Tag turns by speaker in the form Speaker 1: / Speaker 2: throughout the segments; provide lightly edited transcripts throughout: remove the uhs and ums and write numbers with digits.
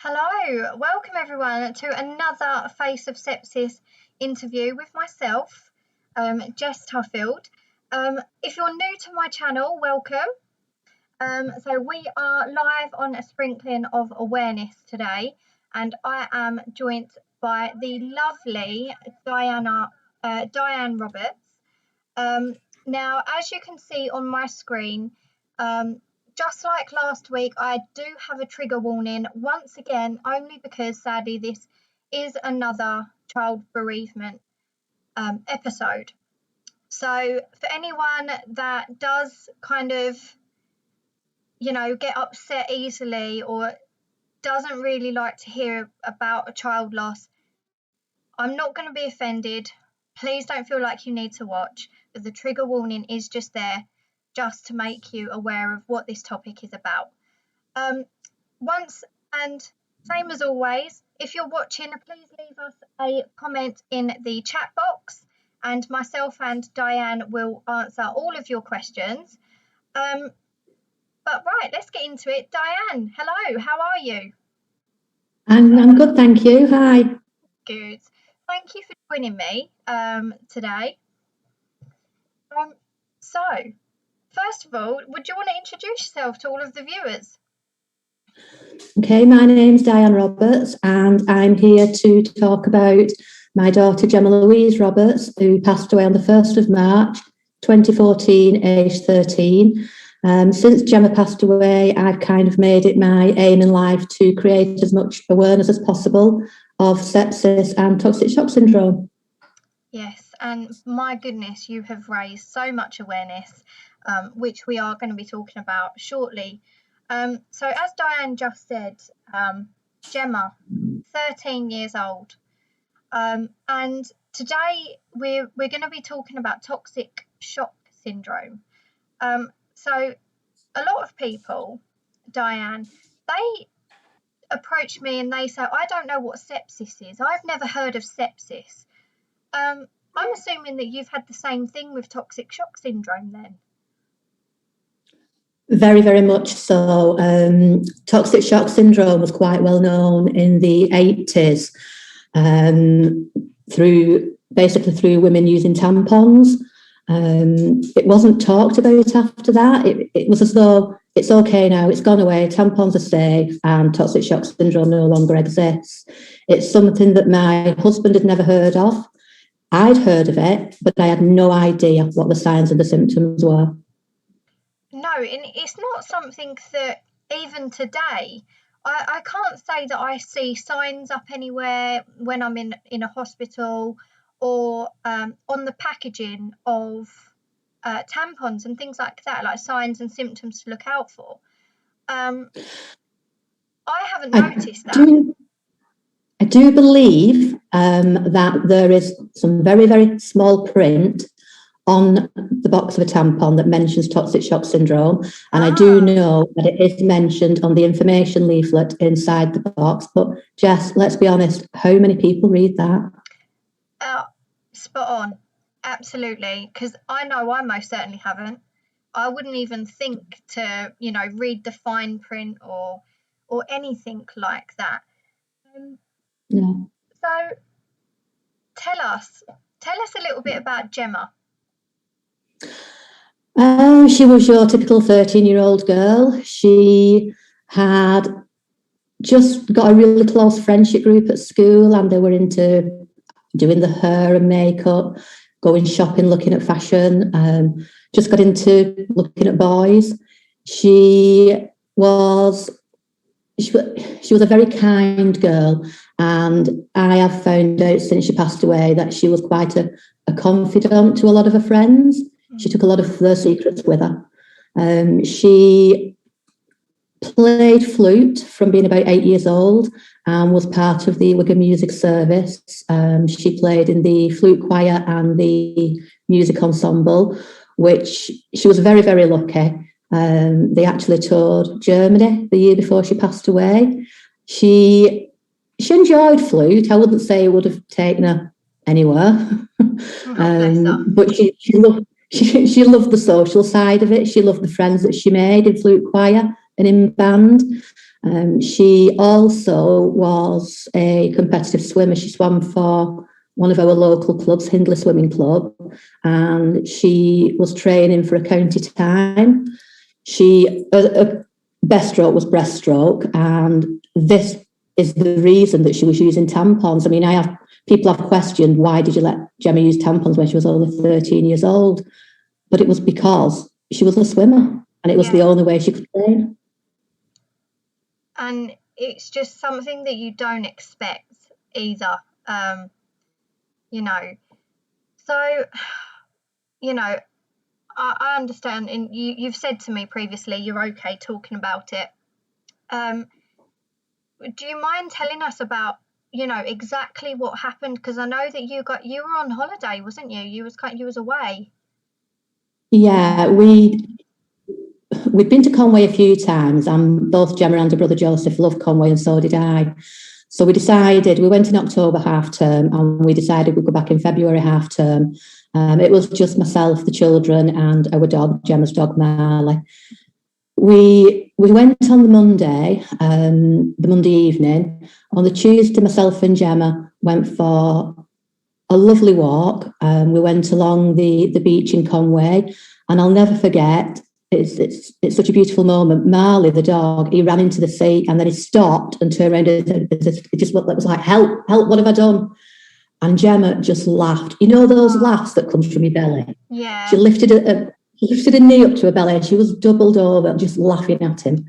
Speaker 1: Hello, welcome everyone to another Face of Sepsis interview with myself, Jess Tuffield. If you're new to my channel, welcome. So we are live on a sprinkling of awareness today, and I am joined by the lovely Diane Roberts. Now, as you can see on my screen, just like last week, I do have a trigger warning once again, only because sadly this is another child bereavement episode. So for anyone that does kind of, get upset easily or doesn't really like to hear about a child loss, I'm not going to be offended. Please don't feel like you need to watch, but the trigger warning is just there just to make you aware of what this topic is about. Once and same as always, if you're watching, please leave us a comment in the chat box and myself and Diane will answer all of your questions. But right, let's get into it. Diane, hello, how are you?
Speaker 2: I'm good, thank you. Hi.
Speaker 1: Good. Thank you for joining me today. So, first of all, would you want to introduce yourself to all of the viewers?
Speaker 2: Okay, my name's Diane Roberts and I'm here to talk about my daughter Jemma Louise Roberts, who passed away on the 1st of March 2014, aged 13. Since Jemma passed away, I've kind of made it my aim in life to create as much awareness as possible of sepsis and toxic shock syndrome.
Speaker 1: Yes, and my goodness, you have raised so much awareness, which we are going to be talking about shortly. So as Diane just said, Jemma, 13 years old, and today we're going to be talking about toxic shock syndrome. So a lot of people, Diane, they approach me and they say, I don't know what sepsis is. I've never heard of sepsis. I'm assuming that you've had the same thing with toxic shock syndrome then.
Speaker 2: Very, very much so. Toxic shock syndrome was quite well known in the 80s through women using tampons. It wasn't talked about after that. It was as though it's okay now, it's gone away, tampons are safe, and toxic shock syndrome no longer exists. It's something that my husband had never heard of. I'd heard of it, but I had no idea what the signs and the symptoms were.
Speaker 1: No, and it's not something that even today, I can't say that I see signs up anywhere when I'm in a hospital or on the packaging of tampons and things like that, like signs and symptoms to look out for. I haven't noticed that.
Speaker 2: I do believe that there is some very, very small print on the box of a tampon that mentions toxic shock syndrome. And I do know that it is mentioned on the information leaflet inside the box. But Jess, let's be honest, how many people read that?
Speaker 1: Spot on. Absolutely. Because I know I most certainly haven't. I wouldn't even think to, read the fine print or anything like that.
Speaker 2: No.
Speaker 1: So tell us a little bit about Jemma.
Speaker 2: She was your typical 13-year-old girl. She had just got a really close friendship group at school and they were into doing the hair and makeup, going shopping, looking at fashion, just got into looking at boys. She was a very kind girl, and I have found out since she passed away that she was quite a confidant to a lot of her friends. She took a lot of their secrets with her. She played flute from being about 8 years old and was part of the Wigan Music Service. She played in the flute choir and the music ensemble, which she was very, very lucky. They actually toured Germany the year before she passed away. She enjoyed flute. I wouldn't say it would have taken her anywhere, but she loved the social side of it. She loved the friends that she made in flute choir and in band. She also was a competitive swimmer. She swam for one of our local clubs, Hindley Swimming Club, and she was training for a county time. Her best stroke was breaststroke, and this is the reason that she was using tampons. I mean, people have questioned, why did you let Jemma use tampons when she was only 13 years old? But it was because she was a swimmer, and it was the only way she could train.
Speaker 1: And it's just something that you don't expect either, you know. So, you know, I understand, and you've said to me previously you're okay talking about it. Do you mind telling us about, you know, exactly what happened? Because I know that you were on holiday, wasn't you? You was away.
Speaker 2: Yeah, we'd been to Conway a few times, and both Jemma and her brother Joseph loved Conway, and so did I. So we went in October half term, and we decided we'd go back in February half term. It was just myself, the children, and our dog, Gemma's dog, Marley. We went on the Monday evening. On the Tuesday, myself and Jemma went for a lovely walk. We went along the beach in Conway, and I'll never forget, it's such a beautiful moment. Marley, the dog, he ran into the sea, and then he stopped and turned around, and it just was like, help, what have I done? And Jemma just laughed. You know those laughs that come from your belly?
Speaker 1: Yeah.
Speaker 2: She lifted a knee up to her belly, and she was doubled over, just laughing at him.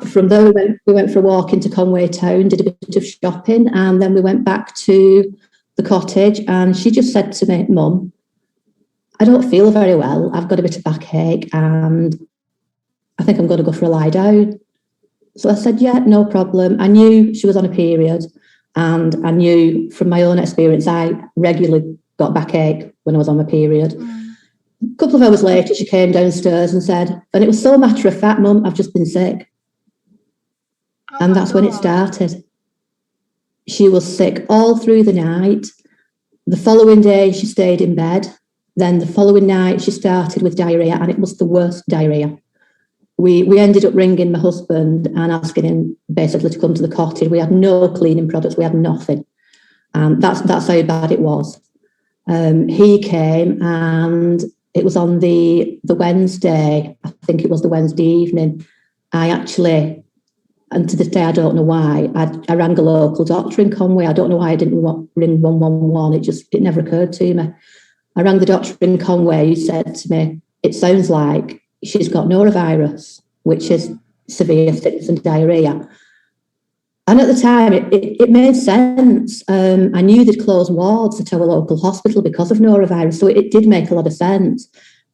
Speaker 2: From there, we went for a walk into Conway town, did a bit of shopping, and then we went back to the cottage, and she just said to me, Mum, I don't feel very well. I've got a bit of backache, and I think I'm going to go for a lie down. So I said, yeah, no problem. I knew she was on a period, and I knew from my own experience, I regularly got backache when I was on my period. A couple of hours later, she came downstairs and said, and it was so matter of fact, Mum, I've just been sick. And that's when it started. She was sick all through the night. The following day, she stayed in bed. Then the following night, she started with diarrhea, and it was the worst diarrhea. We ended up ringing my husband and asking him basically to come to the cottage. We had no cleaning products. We had nothing. That's how bad it was. He came, and it was on the Wednesday. I think it was the Wednesday evening. And to this day, I don't know why, I rang a local doctor in Conway. I don't know why I didn't ring 111. It never occurred to me. I rang the doctor in Conway, who said to me, it sounds like she's got Norovirus, which is severe sickness and diarrhea. And at the time, it made sense. I knew they'd closed wards at our local hospital because of Norovirus, so it did make a lot of sense.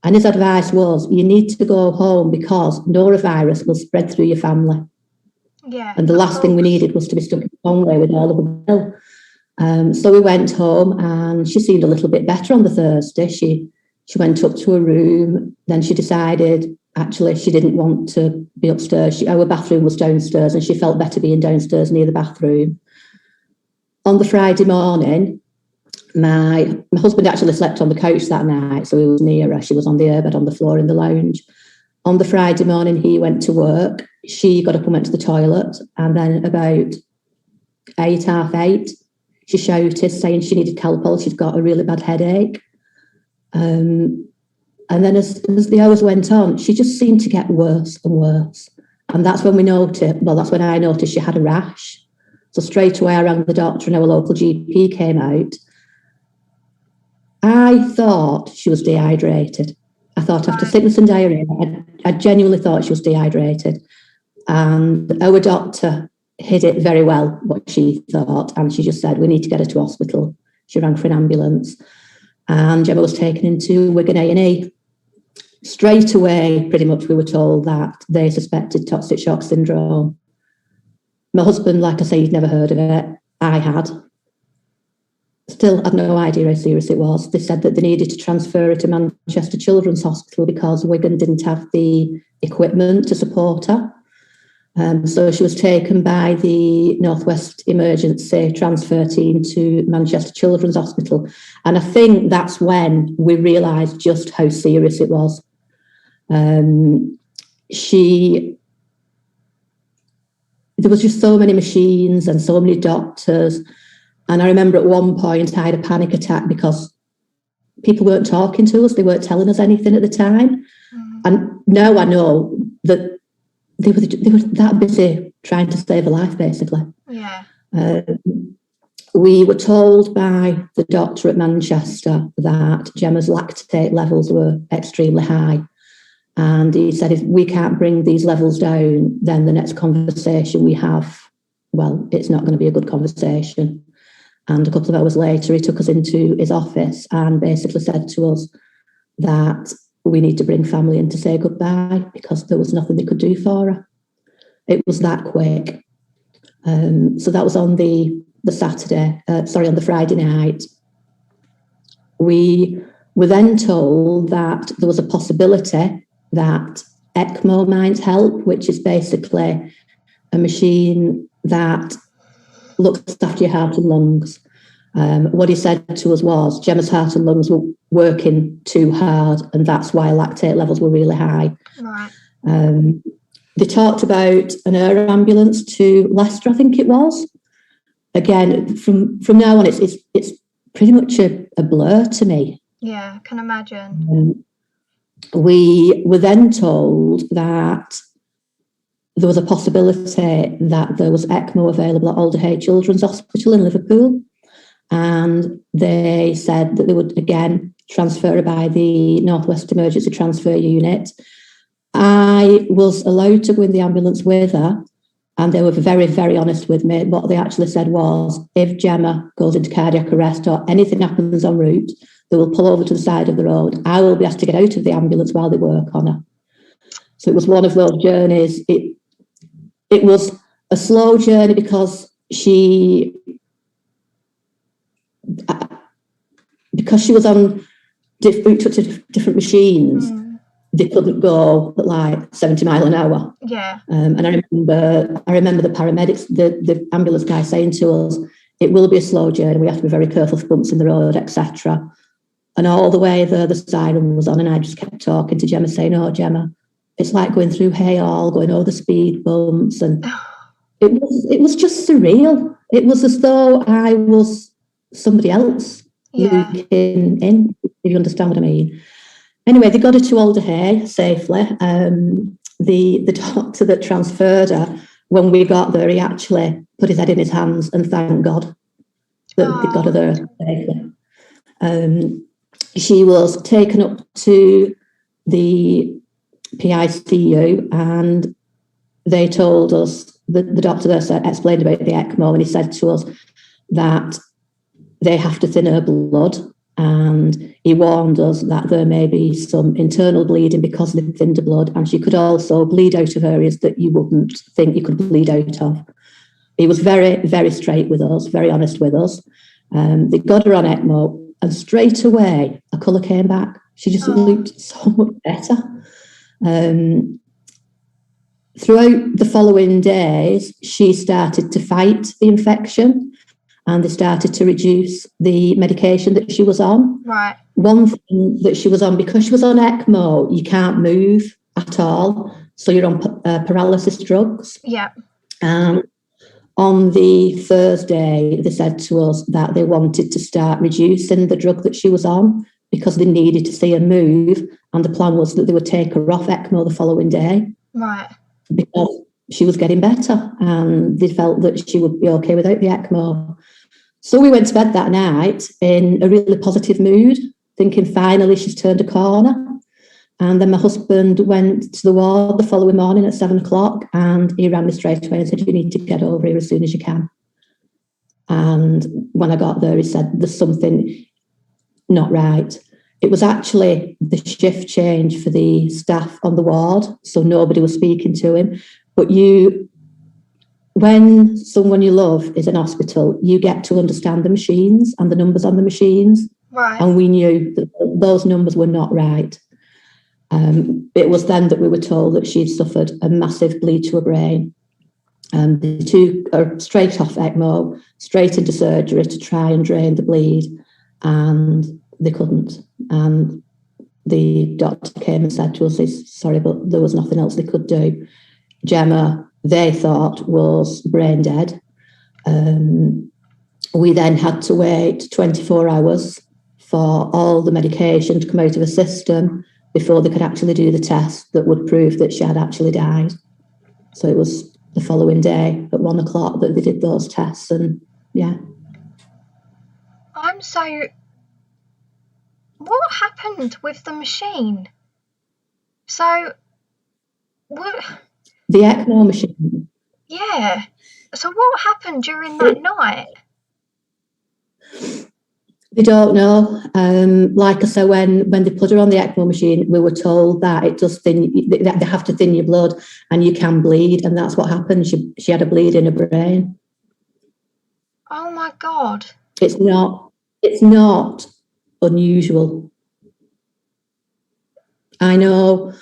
Speaker 2: And his advice was, you need to go home because Norovirus will spread through your family.
Speaker 1: Yeah.
Speaker 2: And the last thing we needed was to be stuck in Conway with all of the bill. So we went home, and she seemed a little bit better on the Thursday. She went up to her room. Then she decided, actually, she didn't want to be upstairs. Our bathroom was downstairs, and she felt better being downstairs near the bathroom. On the Friday morning, my husband actually slept on the couch that night, so he was near her. She was on the airbed on the floor in the lounge. On the Friday morning, he went to work. She got up and went to the toilet, and then about 8:30, she shouted, saying she needed Calpol. She'd got a really bad headache. And then as the hours went on, she just seemed to get worse and worse. And that's when that's when I noticed she had a rash. So straight away I rang the doctor, and our local GP came out. I thought she was dehydrated. I thought after sickness and diarrhea, I genuinely thought she was dehydrated. And our doctor hid it very well, what she thought. And she just said, we need to get her to hospital. She rang for an ambulance. And Jemma was taken into Wigan A&E. Straight away, pretty much, we were told that they suspected toxic shock syndrome. My husband, like I say, he'd never heard of it. I had. Still had no idea how serious it was. They said that they needed to transfer her to Manchester Children's Hospital because Wigan didn't have the equipment to support her. So she was taken by the Northwest Emergency Transfer Team to Manchester Children's Hospital. And I think that's when we realised just how serious it was. She there was just so many machines and so many doctors. And I remember at one point I had a panic attack because people weren't talking to us. They weren't telling us anything at the time. And now I know that they were that busy trying to save a life, basically.
Speaker 1: Yeah.
Speaker 2: We were told by the doctor at Manchester that Jemma's lactate levels were extremely high. And he said, if we can't bring these levels down, then the next conversation we have, well, it's not going to be a good conversation. And a couple of hours later, he took us into his office and basically said to us that we need to bring family in to say goodbye because there was nothing they could do for her. It was that quick. So that was on the on the Friday night. We were then told that there was a possibility that ECMO might help, which is basically a machine that looks after your heart and lungs. What he said to us was Gemma's heart and lungs were working too hard, and that's why lactate levels were really high.
Speaker 1: Right.
Speaker 2: They talked about an air ambulance to Leicester, I think it was. Again, from now on, it's pretty much a blur to me.
Speaker 1: Yeah, I can imagine.
Speaker 2: We were then told that there was a possibility that there was ECMO available at Alderhay Children's Hospital in Liverpool. And they said that they would, again, transfer her by the North West Emergency Transfer Unit. I was allowed to go in the ambulance with her, and they were very, very honest with me. What they actually said was, if Jemma goes into cardiac arrest or anything happens en route, they will pull over to the side of the road. I will be asked to get out of the ambulance while they work on her. So it was one of those journeys. It was a slow journey because she was on different machines. They couldn't go at like 70 miles an hour.
Speaker 1: Yeah.
Speaker 2: And I remember the paramedics, the ambulance guy saying to us, it will be a slow journey. We have to be very careful for bumps in the road, etc. And all the way there, the siren was on, and I just kept talking to Jemma, saying, "Oh, Jemma, it's like going through hay all, going over the speed bumps." And it was just surreal. It was as though I was somebody else looking in, if you understand what I mean. Anyway, they got her to Alderhay safely. The doctor that transferred her, when we got there, he actually put his head in his hands and thanked God that they got her there safely. She was taken up to the PICU, and they told us, the doctor there explained about the ECMO, and he said to us that they have to thin her blood, and he warned us that there may be some internal bleeding because they thinned her blood, and she could also bleed out of areas that you wouldn't think you could bleed out of. He was very, very straight with us, very honest with us. They got her on ECMO, and straight away a colour came back. She just looked so much better. Throughout the following days, she started to fight the infection, and they started to reduce the medication that she was on.
Speaker 1: Right.
Speaker 2: One thing that she was on, because she was on ECMO, you can't move at all, so you're on paralysis drugs.
Speaker 1: Yeah.
Speaker 2: On the Thursday, they said to us that they wanted to start reducing the drug that she was on because they needed to see her move, and the plan was that they would take her off ECMO the following day.
Speaker 1: Right.
Speaker 2: Because she was getting better, and they felt that she would be okay without the ECMO. So we went to bed that night in a really positive mood, thinking finally she's turned a corner. And then my husband went to the ward the following morning at 7:00, and he rang me straight away and said, "You need to get over here as soon as you can." And when I got there, he said, "There's something not right." It was actually the shift change for the staff on the ward, so nobody was speaking to him. But when someone you love is in hospital, you get to understand the machines and the numbers on the machines.
Speaker 1: Right.
Speaker 2: And we knew that those numbers were not right. It was then that we were told that she'd suffered a massive bleed to her brain. They took her straight off ECMO, straight into surgery to try and drain the bleed, and they couldn't. And the doctor came and said to us, "Sorry, but there was nothing else they could do." Jemma they thought was brain dead. We then had to wait 24 hours for all the medication to come out of the system before they could actually do the test that would prove that she had actually died. So it was the following day at 1 o'clock that they did those tests, and yeah.
Speaker 1: What happened with the machine? So, what?
Speaker 2: The ECMO machine.
Speaker 1: Yeah. So what happened during that night?
Speaker 2: They don't know. Like I said, when they put her on the ECMO machine, we were told that it does they have to thin your blood and you can bleed, and that's what happened. She had a bleed in her brain.
Speaker 1: Oh my God.
Speaker 2: It's not unusual. I know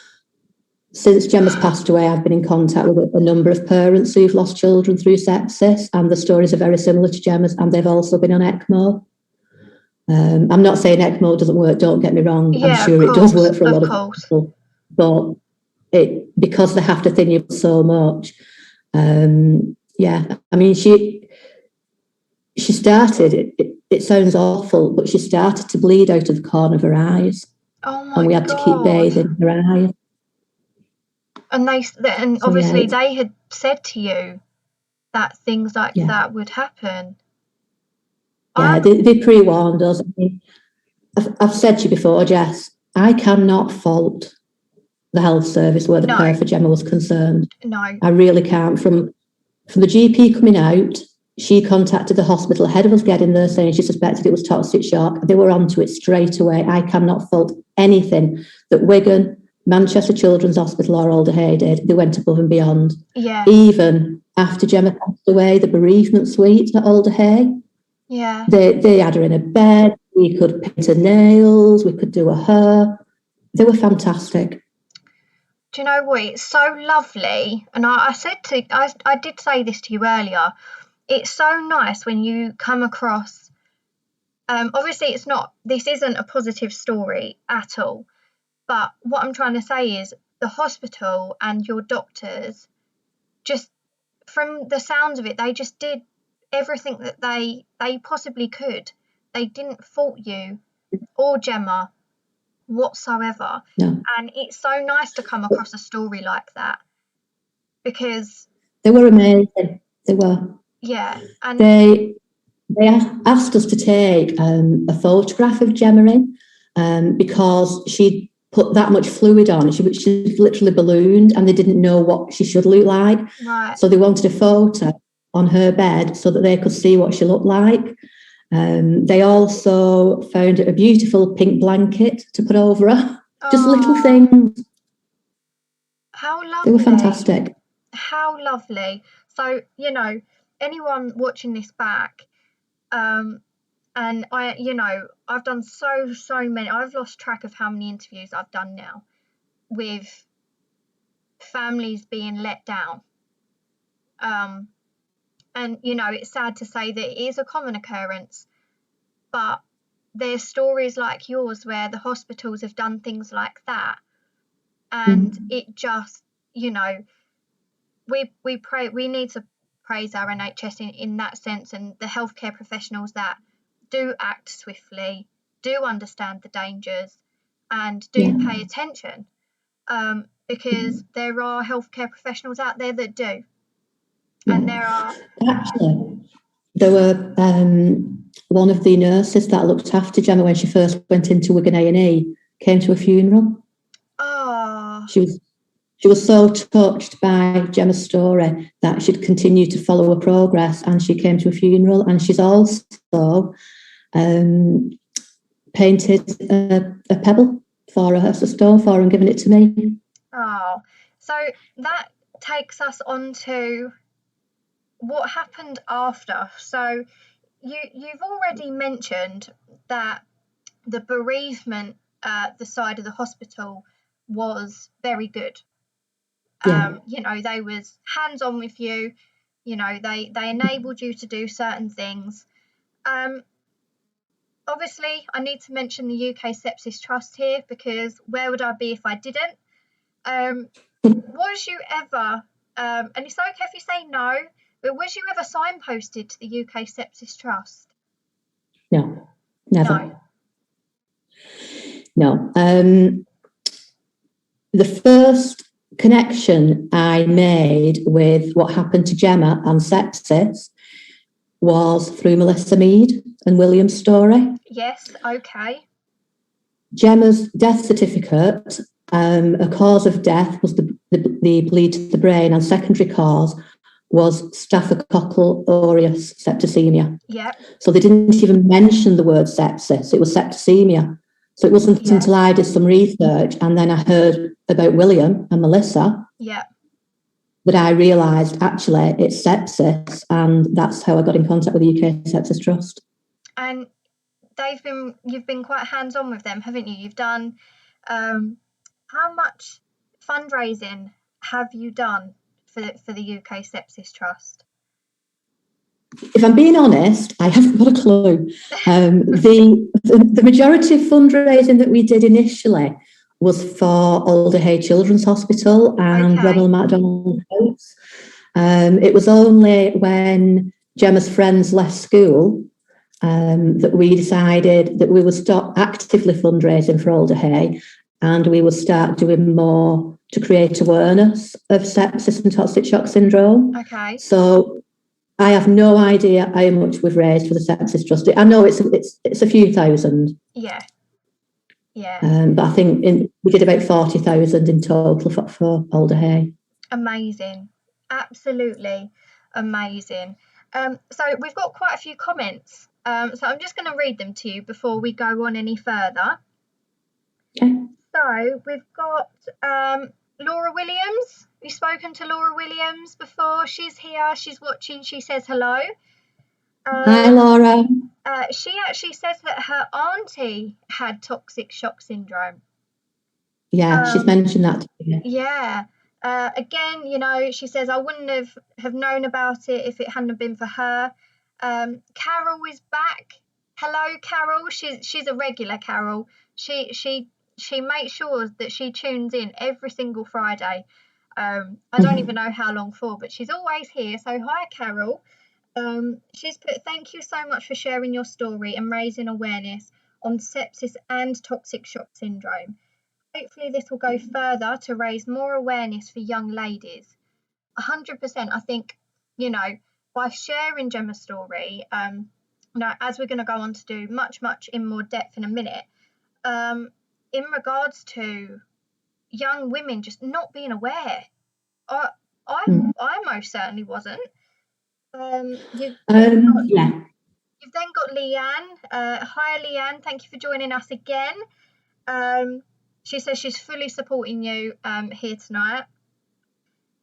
Speaker 2: since Jemma's passed away, I've been in contact with a number of parents who've lost children through sepsis, and the stories are very similar to Jemma's, and they've also been on ECMO. I'm not saying ECMO doesn't work, don't get me wrong.
Speaker 1: Yeah,
Speaker 2: I'm sure it does work for a lot of people, but because they have to thin you so much. Yeah, I mean, she started, it sounds awful, but she started to bleed out of the corner of her eyes.
Speaker 1: Oh my God.
Speaker 2: And we had to keep bathing her eyes.
Speaker 1: And obviously they had said to you that things like that would happen.
Speaker 2: Yeah, they pre-warned us. I mean, I've said to you before, Jess, I cannot fault the health service where the care for Jemma was concerned.
Speaker 1: No.
Speaker 2: I really can't. From the GP coming out, she contacted the hospital ahead of us getting there saying she suspected it was toxic shock. They were onto it straight away. I cannot fault anything that Wigan, Manchester Children's Hospital or Alder Hey did. They went above and beyond.
Speaker 1: Yeah.
Speaker 2: Even after Jemma passed away, the bereavement suite at Alder Hey.
Speaker 1: Yeah.
Speaker 2: They had her in a bed. We could paint her nails. We could do her hair. They were fantastic.
Speaker 1: Do you know what? It's so lovely. And I did say this to you earlier. It's so nice when you come across, obviously this isn't a positive story at all. But what I'm trying to say is the hospital and your doctors, just from the sounds of it, they just did everything that they possibly could. They didn't fault you or Jemma whatsoever.
Speaker 2: No.
Speaker 1: And it's so nice to come across a story like that, because
Speaker 2: they were amazing. They were.
Speaker 1: Yeah. And
Speaker 2: they asked us to take a photograph of Jemma in because she'd put that much fluid on. She literally ballooned, and they didn't know what she should look like.
Speaker 1: Right.
Speaker 2: So they wanted a photo on her bed so that they could see what she looked like. They also found a beautiful pink blanket to put over her. Just little things.
Speaker 1: How lovely.
Speaker 2: They were fantastic.
Speaker 1: How lovely. So, anyone watching this back, and I've done so many. I've lost track of how many interviews I've done now with families being let down. And, it's sad to say that it is a common occurrence, but there's stories like yours where the hospitals have done things like that. And it just, we need to praise our NHS in that sense, and the healthcare professionals that do act swiftly, do understand the dangers, and do pay attention, because there are healthcare professionals out there that do. And there are...
Speaker 2: Actually, there were one of the nurses that looked after Jemma when she first went into Wigan A&E came to a funeral.
Speaker 1: Oh.
Speaker 2: She was so touched by Jemma's story that she'd continue to follow her progress, and she came to a funeral, and she's also painted a pebble for her, a stone for her, and given it to me.
Speaker 1: Oh, so that takes us on to what happened after. So you've already mentioned that the bereavement the side of the hospital was very good. They was hands-on with you. They enabled you to do certain things. Obviously, I need to mention the UK Sepsis Trust here, because where would I be if I didn't? Was you ever And it's okay if you say no, but was you ever signposted to the UK Sepsis Trust?
Speaker 2: No, never. No. The first connection I made with what happened to Jemma and sepsis was through Melissa Mead and William's story.
Speaker 1: Yes, okay.
Speaker 2: Gemma's death certificate, a cause of death was the bleed to the brain, and secondary cause was Staphylococcal aureus septicemia.
Speaker 1: Yeah.
Speaker 2: So they didn't even mention the word sepsis, it was septicemia. So it wasn't until I did some research and then I heard about William and Melissa that I realised actually it's sepsis, and that's how I got in contact with the UK Sepsis Trust.
Speaker 1: And you've been quite hands-on with them, haven't you? You've done, how much fundraising have you done for the UK Sepsis Trust?
Speaker 2: If I'm being honest, I haven't got a clue. The majority of fundraising that we did initially was for Alderhay Children's Hospital and Ronald McDonald House. It was only when Gemma's friends left school that we decided that we would stop actively fundraising for Alderhay and we would start doing more to create awareness of sepsis and toxic shock syndrome.
Speaker 1: Okay.
Speaker 2: So I have no idea how much we've raised for the Sepsis Trust. I know it's a few thousand.
Speaker 1: Yeah.
Speaker 2: But I think we did about 40,000 in total for Alderhay.
Speaker 1: Amazing, absolutely amazing. So we've got quite a few comments. So I'm just going to read them to you before we go on any further.
Speaker 2: Okay.
Speaker 1: So we've got Laura Williams. We've spoken to Laura Williams before. She's here. She's watching. She says hello.
Speaker 2: Hi, Laura.
Speaker 1: She actually says that her auntie had toxic shock syndrome.
Speaker 2: Yeah, she's mentioned that.
Speaker 1: Yeah. Again, you know, she says, I wouldn't have known about it if it hadn't been for her. Carol is back. Hello, Carol. She's a regular, Carol. She makes sure that she tunes in every single Friday. I don't even know how long for, but she's always here. So hi, Carol. She's put, thank you so much for sharing your story and raising awareness on sepsis and toxic shock syndrome. Hopefully this will go further to raise more awareness for young ladies. 100%. I think, you know, by sharing Gemma's story, you know, as we're going to go on to do much in more depth in a minute, in regards to young women just not being aware. I most certainly wasn't. You've then got Leanne. Hi, Leanne. Thank you for joining us again. She says she's fully supporting you here tonight.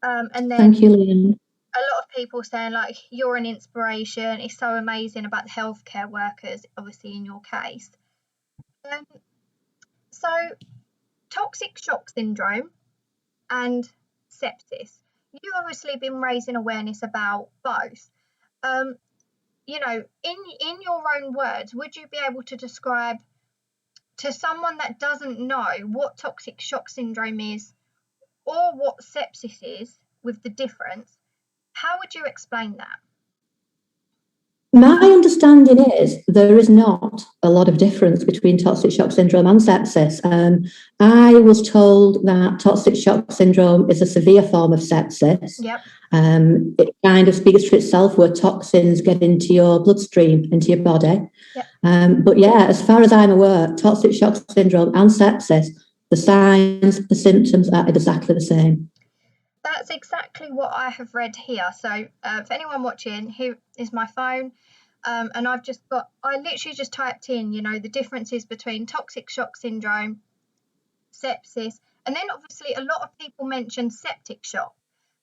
Speaker 1: And then
Speaker 2: thank you, Leanne.
Speaker 1: A lot of people saying like you're an inspiration. It's so amazing about the healthcare workers, obviously in your case. So toxic shock syndrome and sepsis. You've obviously been raising awareness about both. You know, in your own words, would you be able to describe to someone that doesn't know what toxic shock syndrome is or what sepsis is, with the difference, how would you explain that?
Speaker 2: My understanding is there is not a lot of difference between toxic shock syndrome and sepsis. I was told that toxic shock syndrome is a severe form of sepsis.
Speaker 1: Yep.
Speaker 2: It kind of speaks for itself where toxins get into your bloodstream, into your body.
Speaker 1: Yep.
Speaker 2: But yeah, as far as I'm aware, toxic shock syndrome and sepsis, the signs, the symptoms are exactly the same.
Speaker 1: That's exactly what I have read here. So for anyone watching, here is my phone. And I literally just typed in, you know, the differences between toxic shock syndrome, sepsis, and then obviously a lot of people mention septic shock.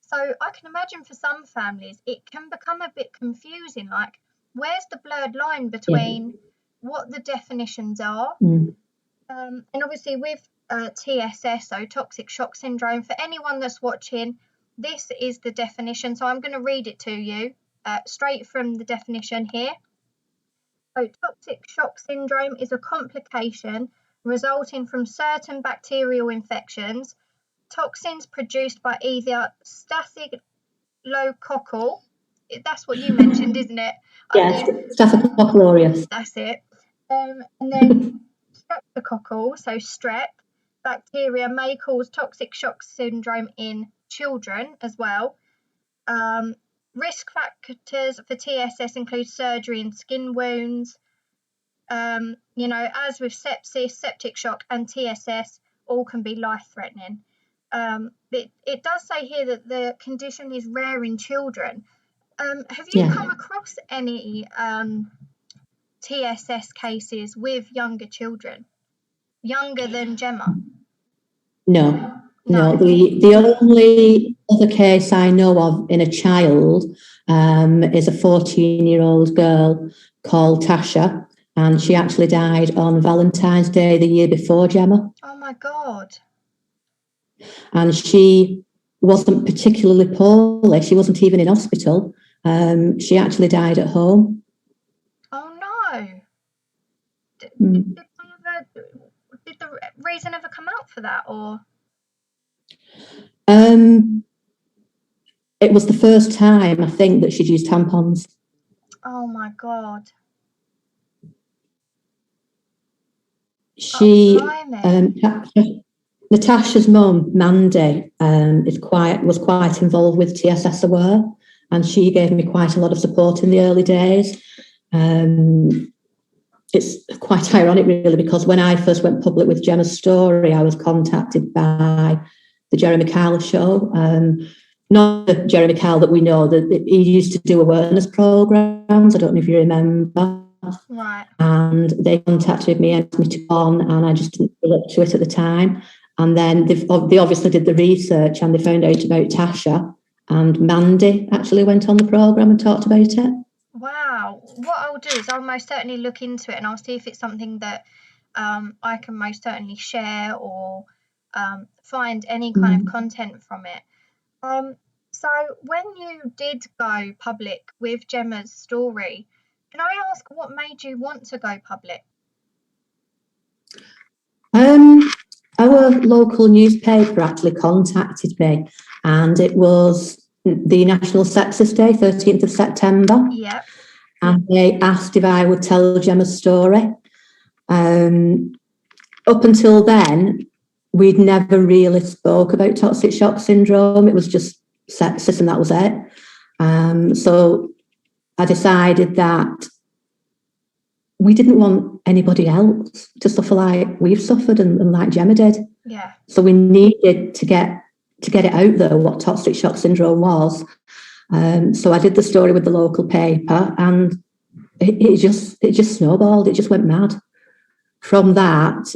Speaker 1: So I can imagine for some families, it can become a bit confusing. Like, where's the blurred line between what the definitions are? And obviously with TSS, so toxic shock syndrome, for anyone that's watching, this is the definition. So I'm going to read it to you straight from the definition here. So toxic shock syndrome is a complication resulting from certain bacterial infections, toxins produced by either staphylococcal, that's what you mentioned, isn't it?
Speaker 2: Yes, Staphylococcus aureus.
Speaker 1: That's it. And then streptococcal, so strep, bacteria may cause toxic shock syndrome in children as well. Risk factors for TSS include surgery and skin wounds. As with sepsis, septic shock, and TSS, all can be life-threatening. It does say here that the condition is rare in children. Have you come across any TSS cases with younger children, younger than Jemma?
Speaker 2: No. The only other case I know of in a child is a 14-year-old girl called Tasha, and she actually died on Valentine's Day the year before Jemma.
Speaker 1: Oh my God.
Speaker 2: And she wasn't particularly poorly. She wasn't even in hospital. She actually died at home.
Speaker 1: Oh no. Did the reason ever come out for that, or?
Speaker 2: It was the first time, I think, that she'd used tampons.
Speaker 1: Oh my God.
Speaker 2: Natasha's mum, Mandy, was quite involved with TSS Aware, and she gave me quite a lot of support in the early days. It's quite ironic, really, because when I first went public with Jemma's story, I was contacted by the Jeremy Kyle show. Not the Jeremy Kyle that we know, that he used to do awareness programs. I don't know if you remember.
Speaker 1: Right.
Speaker 2: And they contacted me and asked me to go on, and I just didn't feel up to it at the time. And then they obviously did the research, and they found out about Tasha, and Mandy actually went on the program and talked about it.
Speaker 1: Wow. What I'll do is I'll most certainly look into it, and I'll see if it's something that I can most certainly share or find any kind of content from it. So when you did go public with Jemma's story, can I ask what made you want to go public?
Speaker 2: Our local newspaper actually contacted me, and it was the National Sepsis Day, 13th of September.
Speaker 1: Yep.
Speaker 2: And they asked if I would tell Jemma's story. Up until then, we'd never really spoke about toxic shock syndrome. It was just sepsis, and that was it. So I decided that we didn't want anybody else to suffer like we've suffered and like Jemma did.
Speaker 1: Yeah.
Speaker 2: So we needed to get it out there what toxic shock syndrome was. So I did the story with the local paper, and it just snowballed. It just went mad. From that,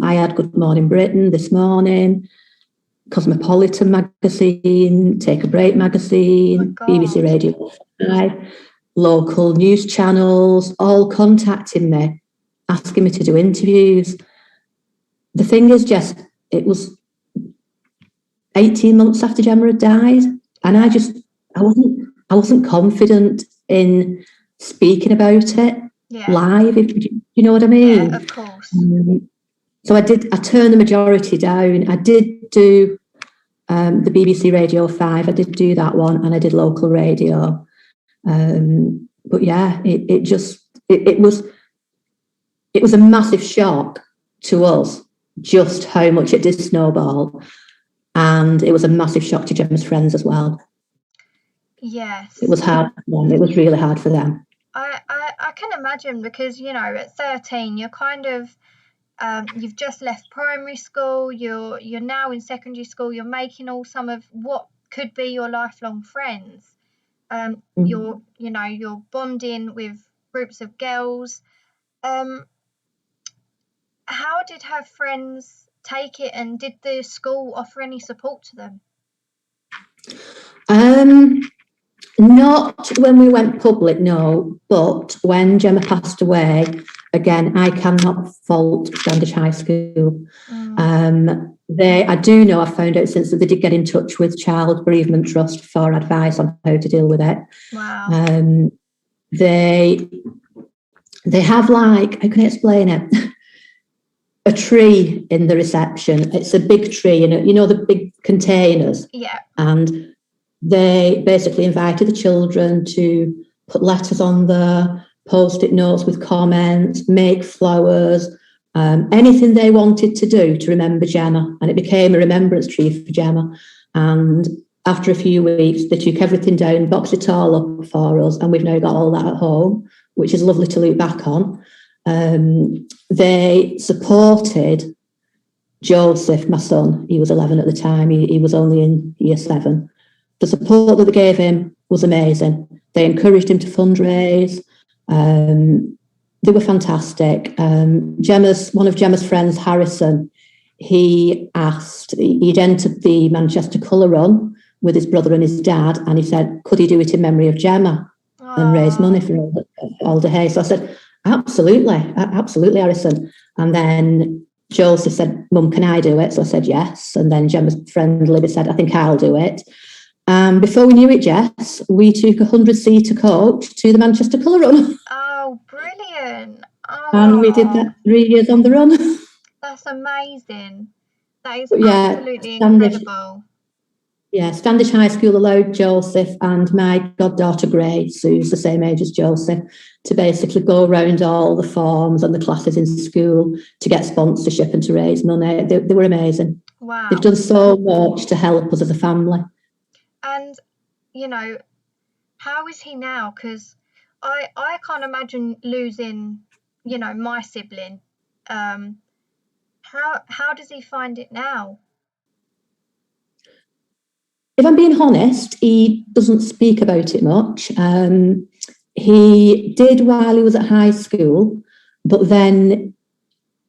Speaker 2: I had Good Morning Britain, This Morning, Cosmopolitan magazine, Take a Break magazine, BBC Radio 5, local news channels, all contacting me, asking me to do interviews. The thing is, Jess, it was 18 months after Jemma had died, and I wasn't confident in speaking about it live, if you know what I mean.
Speaker 1: Yeah, of course.
Speaker 2: So I turned the majority down. I did do the BBC Radio 5, I did do that one, and I did local radio. But yeah, it was a massive shock to us just how much it did snowball, and it was a massive shock to Jemma's friends as well.
Speaker 1: Yes,
Speaker 2: it was hard for them. It was really hard for them.
Speaker 1: I can imagine, because at 13 you're kind of you've just left primary school, you're now in secondary school, you're making all some of what could be your lifelong friends. You're bonding with groups of girls. How did her friends take it, and did the school offer any support to them?
Speaker 2: Not when we went public, no, but when Jemma passed away, again, I cannot fault Standish High School. I do know, I found out since, that they did get in touch with Child Bereavement Trust for advice on how to deal with it.
Speaker 1: Wow.
Speaker 2: They have, like, how can I explain it? a tree in the reception. It's a big tree, the big containers.
Speaker 1: Yeah.
Speaker 2: And they basically invited the children to put letters on there, post-it notes with comments, make flowers, anything they wanted to do to remember Jemma. And it became a remembrance tree for Jemma. And after a few weeks, they took everything down, boxed it all up for us, and we've now got all that at home, which is lovely to look back on. They supported Joseph, my son. He was 11 at the time. He was only in year 7. The support that they gave him was amazing. They encouraged him to fundraise. They were fantastic. One of Jemma's friends, Harrison, he'd entered the Manchester Colour Run with his brother and his dad, and he said, could he do it in memory of Jemma and raise money for Alder Hay? So I said, absolutely, Harrison. And then Joseph said, Mum, can I do it? So I said, yes. And then Jemma's friend Libby said, I think I'll do it. Before we knew it, Jess, we took a 100-seater coach to the Manchester Colour Run.
Speaker 1: Oh, brilliant. Oh.
Speaker 2: And we did that 3 years on the run.
Speaker 1: That's amazing. That is absolutely incredible.
Speaker 2: Standish High School allowed Joseph and my goddaughter Grace, who's the same age as Joseph, to basically go around all the forms and the classes in school to get sponsorship and to raise money. They were amazing.
Speaker 1: Wow.
Speaker 2: They've done so much to help us as a family.
Speaker 1: And, how is he now? Because I can't imagine losing, my sibling. How does he find it now?
Speaker 2: If I'm being honest, he doesn't speak about it much. He did while he was at high school, but then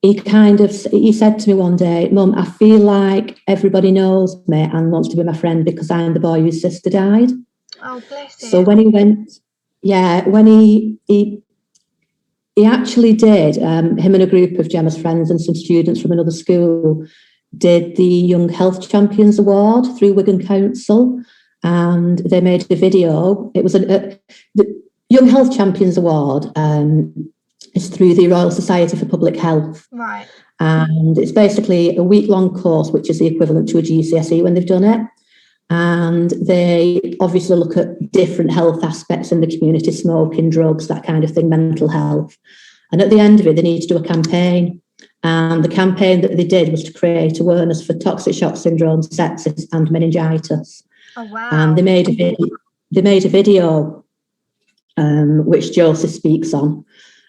Speaker 2: he said to me one day, Mum, I feel like everybody knows me and wants to be my friend because I'm the boy whose sister died.
Speaker 1: Oh, bless him.
Speaker 2: So when he went, when he actually did, him and a group of Jemma's friends and some students from another school did the Young Health Champions Award through Wigan Council, and they made a video. It was the Young Health Champions Award is through the Royal Society for Public Health.
Speaker 1: Right.
Speaker 2: And it's basically a week-long course, which is the equivalent to a GCSE when they've done it. And they obviously look at different health aspects in the community, smoking, drugs, that kind of thing, mental health. And at the end of it, they need to do a campaign. And the campaign that they did was to create awareness for toxic shock syndrome, sepsis, and meningitis.
Speaker 1: Oh, wow.
Speaker 2: And they made a video which Joseph speaks on.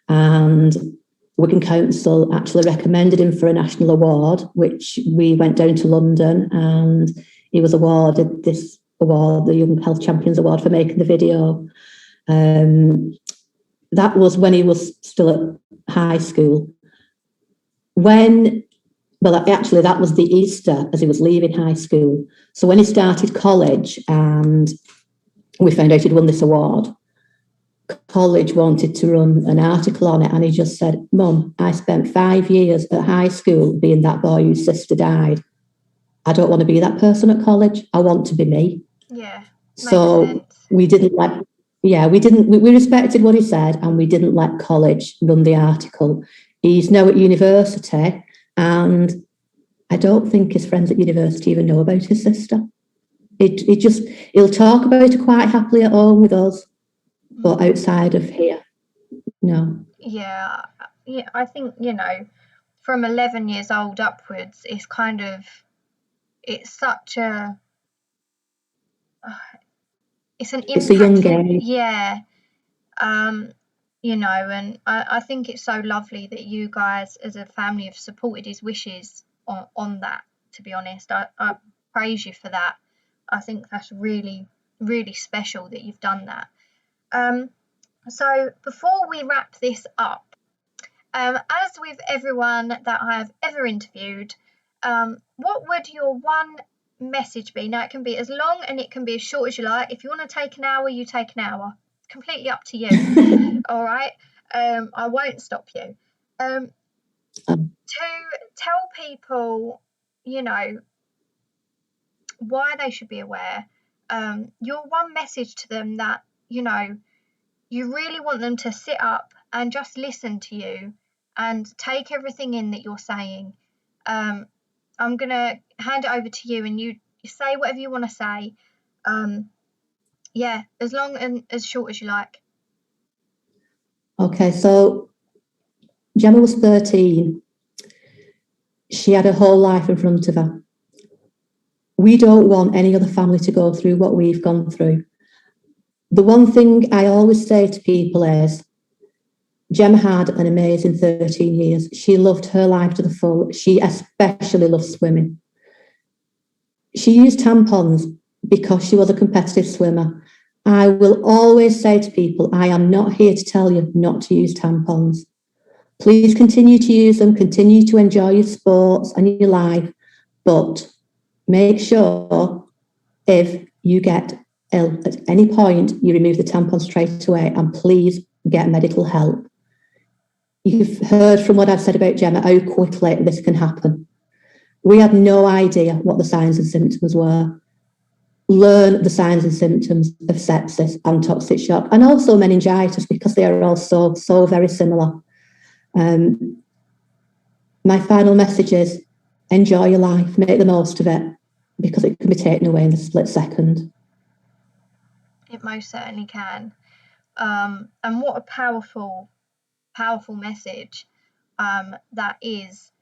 Speaker 2: And Wigan Council actually recommended him for a national award, which we went down to London, and he was awarded this award, the Young Health Champions Award, for making the video. That was when he was still at high school. That was the Easter as he was leaving high school. So when he started college and we found out he'd won this award, college wanted to run an article on it, and he just said, Mum, I spent 5 years at high school being that boy whose sister died. I don't want to be that person at college. I want to be me.
Speaker 1: Yeah.
Speaker 2: So we respected what he said, and we didn't let college run the article. He's now at university, and I don't think his friends at university even know about his sister. He'll talk about it quite happily at home with us, but outside of here, no.
Speaker 1: Yeah, I think, from 11 years old upwards, it's such a, it's an impact.
Speaker 2: It's a young age.
Speaker 1: Yeah. And I think it's so lovely that you guys as a family have supported his wishes on that, to be honest. I praise you for that. I think that's really, really special that you've done that. So before we wrap this up, as with everyone that I have ever interviewed, what would your one message be? Now, it can be as long and it can be as short as you like. If you want to take an hour, you take an hour. It's completely up to you. All right? I won't stop you. To tell people, why they should be aware, your one message to them that, you really want them to sit up and just listen to you and take everything in that you're saying. I'm going to hand it over to you, and you say whatever you want to say. Yeah, as long and as short as you like.
Speaker 2: Okay, so Jemma was 13. She had her whole life in front of her. We don't want any other family to go through what we've gone through. The one thing I always say to people is, Jemma had an amazing 13 years. She loved her life to the full. She especially loved swimming. She used tampons because she was a competitive swimmer. I will always say to people, I am not here to tell you not to use tampons. Please continue to use them, continue to enjoy your sports and your life, but make sure if you get ill at any point, you remove the tampon straight away, and please get medical help. You've heard from what I've said about Jemma how quickly this can happen. We had no idea what the signs and symptoms were. Learn the signs and symptoms of sepsis and toxic shock, and also meningitis, because they are all so very similar. My final message is, enjoy your life, make the most of it, because it can be taken away in a split second.
Speaker 1: It most certainly can. And what a powerful message that is.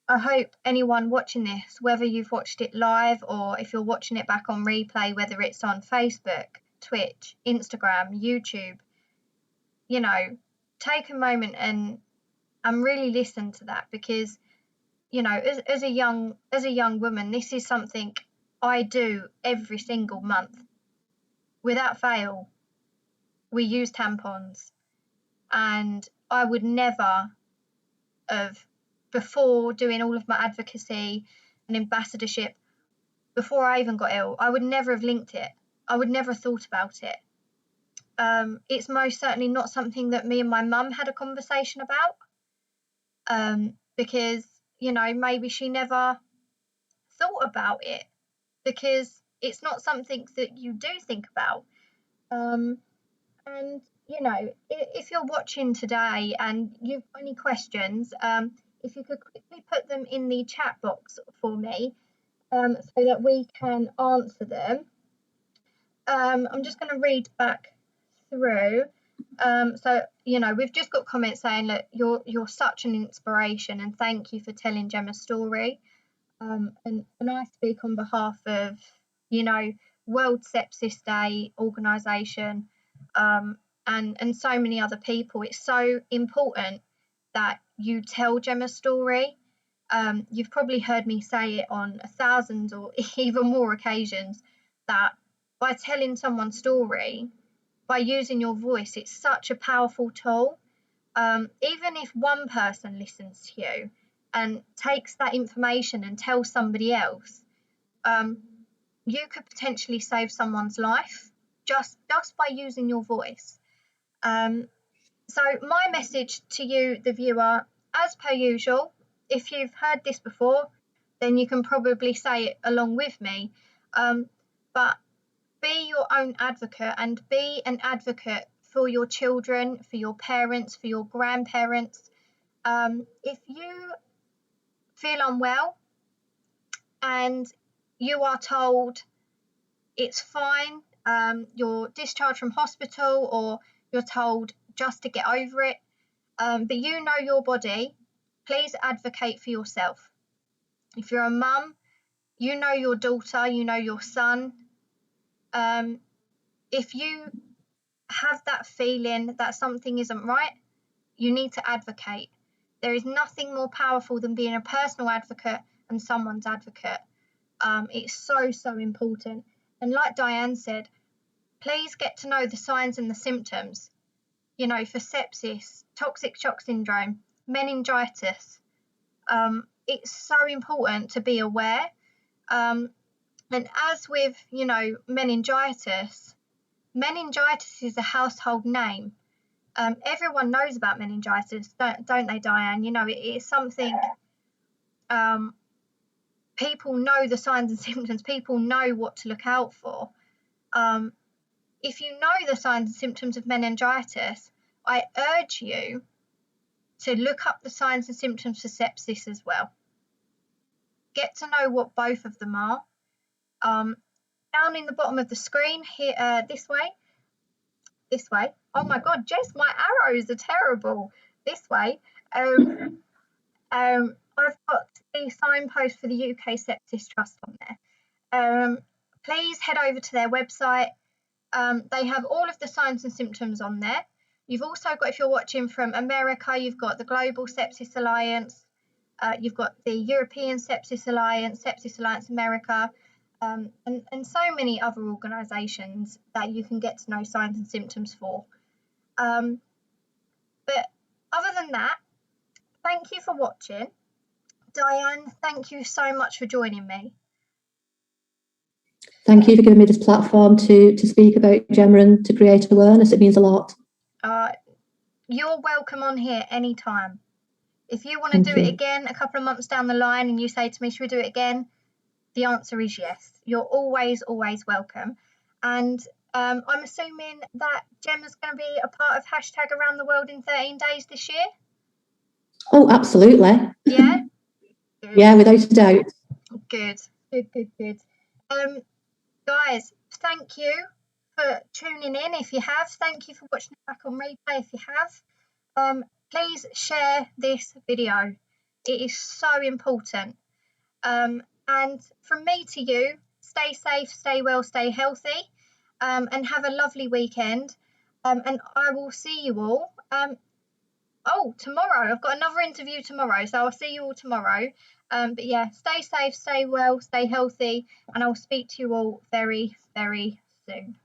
Speaker 1: I hope anyone watching this, whether you've watched it live or if you're watching it back on replay, whether it's on Facebook, Twitch, Instagram, YouTube, take a moment and really listen to that, because as a young woman, this is something I do every single month without fail. We use tampons, and I would never have, before doing all of my advocacy and ambassadorship, before I even got ill, I would never have linked it. I would never have thought about it. It's most certainly not something that me and my mum had a conversation about, because maybe she never thought about it, because it's not something that you do think about. And if you're watching today and you've got any questions, if you could quickly put them in the chat box for me, so that we can answer them. I'm just going to read back through. So we've just got comments saying, look, you're such an inspiration, and thank you for telling Jemma's story. And I speak on behalf of World Sepsis Day organisation, and so many other people. It's so important that you tell Jemma's story. You've probably heard me say it on 1,000 or even more occasions, that by telling someone's story, by using your voice, it's such a powerful tool. Even if one person listens to you and takes that information and tells somebody else, you could potentially save someone's life just by using your voice. So my message to you, the viewer, as per usual, if you've heard this before, then you can probably say it along with me. But be your own advocate, and be an advocate for your children, for your parents, for your grandparents. If you feel unwell and you are told it's fine, you're discharged from hospital, or you're told just to get over it, but you know your body, please advocate for yourself. If you're a mum, you know your daughter, you know your son. If you have that feeling that something isn't right, you need to advocate. There is nothing more powerful than being a personal advocate and someone's advocate. It's so important. And like Diane said, please get to know the signs and the symptoms, for sepsis, toxic shock syndrome, meningitis. It's so important to be aware. And as with, meningitis is a household name. Everyone knows about meningitis, don't they, Diane? It is something, people know the signs and symptoms, people know what to look out for. If you know the signs and symptoms of meningitis, I urge you to look up the signs and symptoms for sepsis as well. Get to know what both of them are. Down in the bottom of the screen here, this way. Oh my God, Jess, my arrows are terrible. This way. I've got the signpost for the UK Sepsis Trust on there. Please head over to their website. They have all of the signs and symptoms on there. You've also got, if you're watching from America, you've got the Global Sepsis Alliance, you've got the European Sepsis Alliance America, and so many other organisations that you can get to know signs and symptoms for. But other than that, thank you for watching. Diane, thank you so much for joining me.
Speaker 2: Thank you for giving me this platform to speak about Jemma and to create awareness. It means a lot.
Speaker 1: You're welcome on here anytime. If you want to do it again a couple of months down the line and you say to me, should we do it again? The answer is yes. You're always, always welcome. And I'm assuming that Jemma's going to be a part of hashtag Around the World in 13 Days this year?
Speaker 2: Oh, absolutely.
Speaker 1: Yeah? Good.
Speaker 2: Yeah, without a doubt.
Speaker 1: Good. Guys, thank you for tuning in if you have. Thank you for watching it back on replay if you have. Please share this video. It is so important. And from me to you, stay safe, stay well, stay healthy, and have a lovely weekend. And I will see you all. Tomorrow. I've got another interview tomorrow, so I'll see you all tomorrow. But yeah, stay safe, stay well, stay healthy, and I'll speak to you all very, very soon.